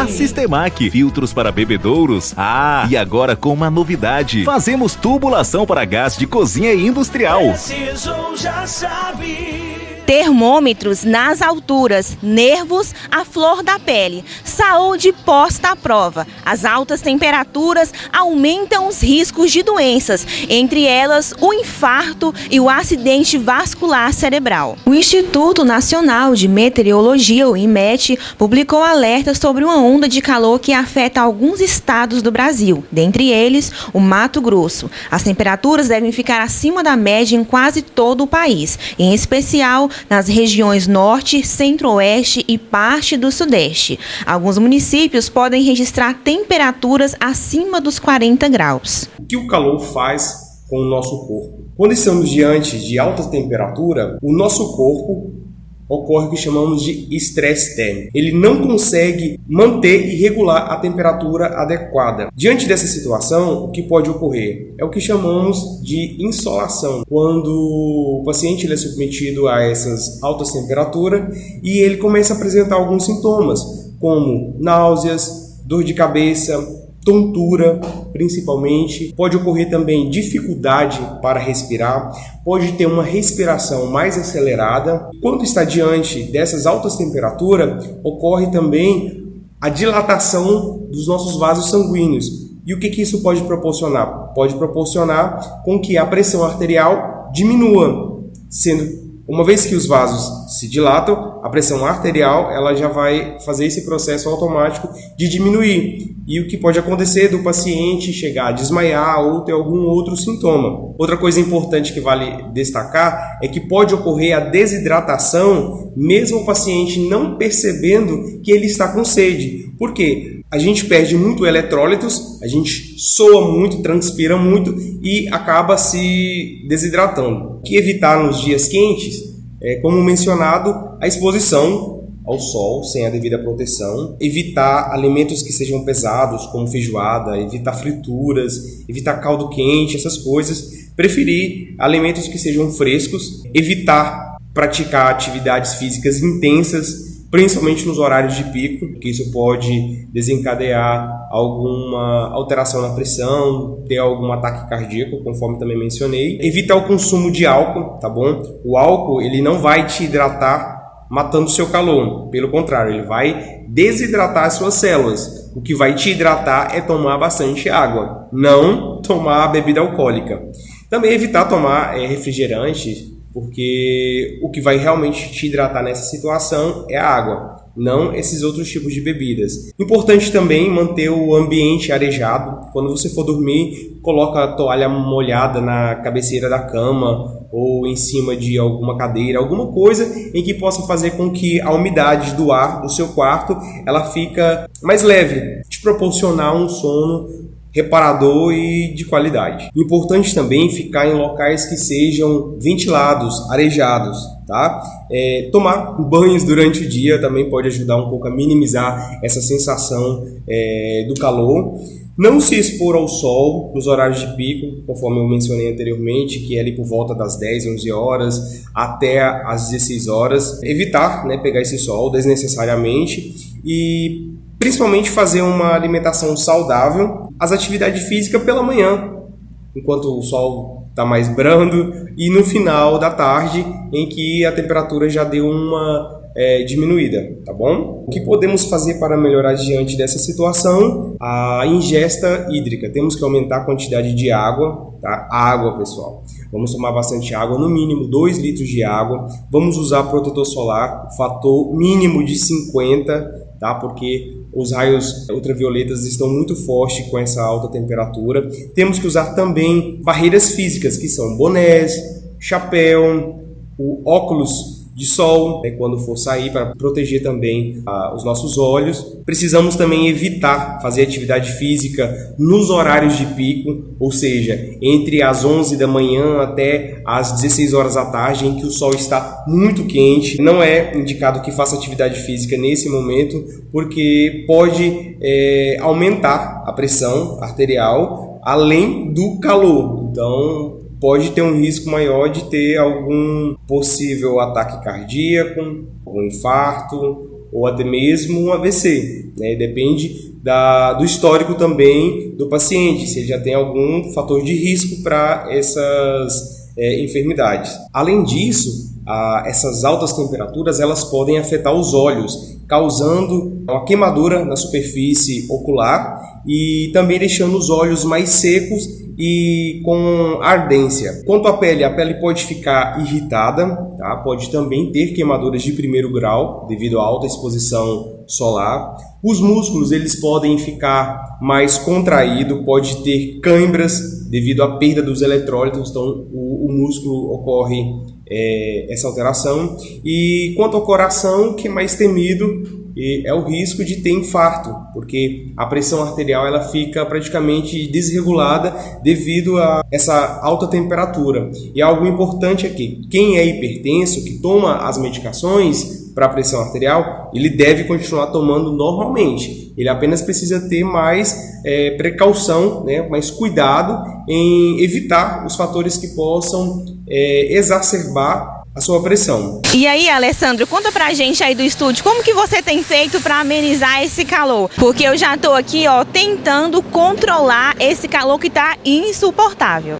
A Sistemac, filtros para bebedouros. Ah, e agora com uma novidade. Fazemos tubulação para gás de cozinha e industrial. Precisou, já sabe. Termômetros nas alturas, nervos à flor da pele, saúde posta à prova. As altas temperaturas aumentam os riscos de doenças, entre elas o infarto e o acidente vascular cerebral. O Instituto Nacional de Meteorologia, o INMET, publicou alertas sobre uma onda de calor que afeta alguns estados do Brasil, dentre eles o Mato Grosso. As temperaturas devem ficar acima da média em quase todo o país, em especial nas regiões norte, centro-oeste e parte do sudeste. Alguns municípios podem registrar temperaturas acima dos 40 graus. O que o calor faz com o nosso corpo? Quando estamos diante de alta temperatura, o nosso corpo ocorre o que chamamos de estresse térmico. Ele não consegue manter e regular a temperatura adequada. Diante dessa situação, o que pode ocorrer? É o que chamamos de insolação, quando o paciente ele é submetido a essas altas temperaturas e ele começa a apresentar alguns sintomas, como náuseas, dor de cabeça, tontura, principalmente. Pode ocorrer também dificuldade para respirar, pode ter uma respiração mais acelerada. Quando está diante dessas altas temperaturas, ocorre também a dilatação dos nossos vasos sanguíneos. E o que isso pode proporcionar? Pode proporcionar com que a pressão arterial diminua, sendo uma vez que os vasos se dilatam, a pressão arterial ela já vai fazer esse processo automático de diminuir. E o que pode acontecer do paciente chegar a desmaiar ou ter algum outro sintoma. Outra coisa importante que vale destacar é que pode ocorrer a desidratação, mesmo o paciente não percebendo que ele está com sede. Por quê? A gente perde muito eletrólitos, a gente soa muito, transpira muito e acaba se desidratando. O que evitar nos dias quentes é, como mencionado, a exposição ao sol sem a devida proteção, evitar alimentos que sejam pesados, como feijoada, evitar frituras, evitar caldo quente, essas coisas, preferir alimentos que sejam frescos, evitar praticar atividades físicas intensas, principalmente nos horários de pico, que isso pode desencadear alguma alteração na pressão, ter algum ataque cardíaco, conforme também mencionei. Evitar o consumo de álcool, tá bom? O álcool, ele não vai te hidratar matando o seu calor, pelo contrário, ele vai desidratar as suas células. O que vai te hidratar é tomar bastante água, não tomar bebida alcoólica. Também evitar tomar refrigerante, porque o que vai realmente te hidratar nessa situação é a água, não esses outros tipos de bebidas. Importante também manter o ambiente arejado. Quando você for dormir, coloca a toalha molhada na cabeceira da cama ou em cima de alguma cadeira, alguma coisa em que possa fazer com que a umidade do ar do seu quarto ela fica mais leve, te proporcionar um sono reparador e de qualidade. Importante também ficar em locais que sejam ventilados, arejados, tá? Tomar banhos durante o dia também pode ajudar um pouco a minimizar essa sensação do calor. Não se expor ao sol nos horários de pico, conforme eu mencionei anteriormente, que é ali por volta das 10, 11 horas até as 16 horas. Evitar, né, pegar esse sol desnecessariamente e principalmente fazer uma alimentação saudável, as atividades físicas pela manhã, enquanto o sol está mais brando, e no final da tarde, em que a temperatura já deu uma diminuída, tá bom? O que podemos fazer para melhorar diante dessa situação? A ingesta hídrica. Temos que aumentar a quantidade de água, tá? Água, pessoal. Vamos tomar bastante água, no mínimo 2 litros de água. Vamos usar protetor solar, fator mínimo de 50, tá? Porque os raios ultravioletas estão muito fortes com essa alta temperatura. Temos que usar também barreiras físicas, que são bonés, chapéu, o óculos de sol, quando for sair, para proteger também os nossos olhos. Precisamos também evitar fazer atividade física nos horários de pico, ou seja, entre as 11 da manhã até as 16 horas da tarde, em que o sol está muito quente. Não é indicado que faça atividade física nesse momento, porque pode aumentar a pressão arterial, além do calor. Então, pode ter um risco maior de ter algum possível ataque cardíaco, um infarto ou até mesmo um AVC, né? Depende do histórico também do paciente, se ele já tem algum fator de risco para essas enfermidades. Além disso, essas altas temperaturas elas podem afetar os olhos, causando uma queimadura na superfície ocular e também deixando os olhos mais secos e com ardência. Quanto à pele, a pele pode ficar irritada, tá? Pode também ter queimaduras de primeiro grau devido à alta exposição solar. Os músculos eles podem ficar mais contraídos, pode ter câimbras devido à perda dos eletrólitos, então o músculo ocorre essa alteração. E quanto ao coração, que é mais temido, é o risco de ter infarto, porque a pressão arterial ela fica praticamente desregulada devido a essa alta temperatura. E algo importante é que quem é hipertenso, que toma as medicações para a pressão arterial, ele deve continuar tomando normalmente. Ele apenas precisa ter mais precaução, né, mais cuidado em evitar os fatores que possam exacerbar a sua pressão. E aí, Alessandro, conta pra gente aí do estúdio, como que você tem feito para amenizar esse calor? Porque eu já tô aqui, ó, tentando controlar esse calor que tá insuportável.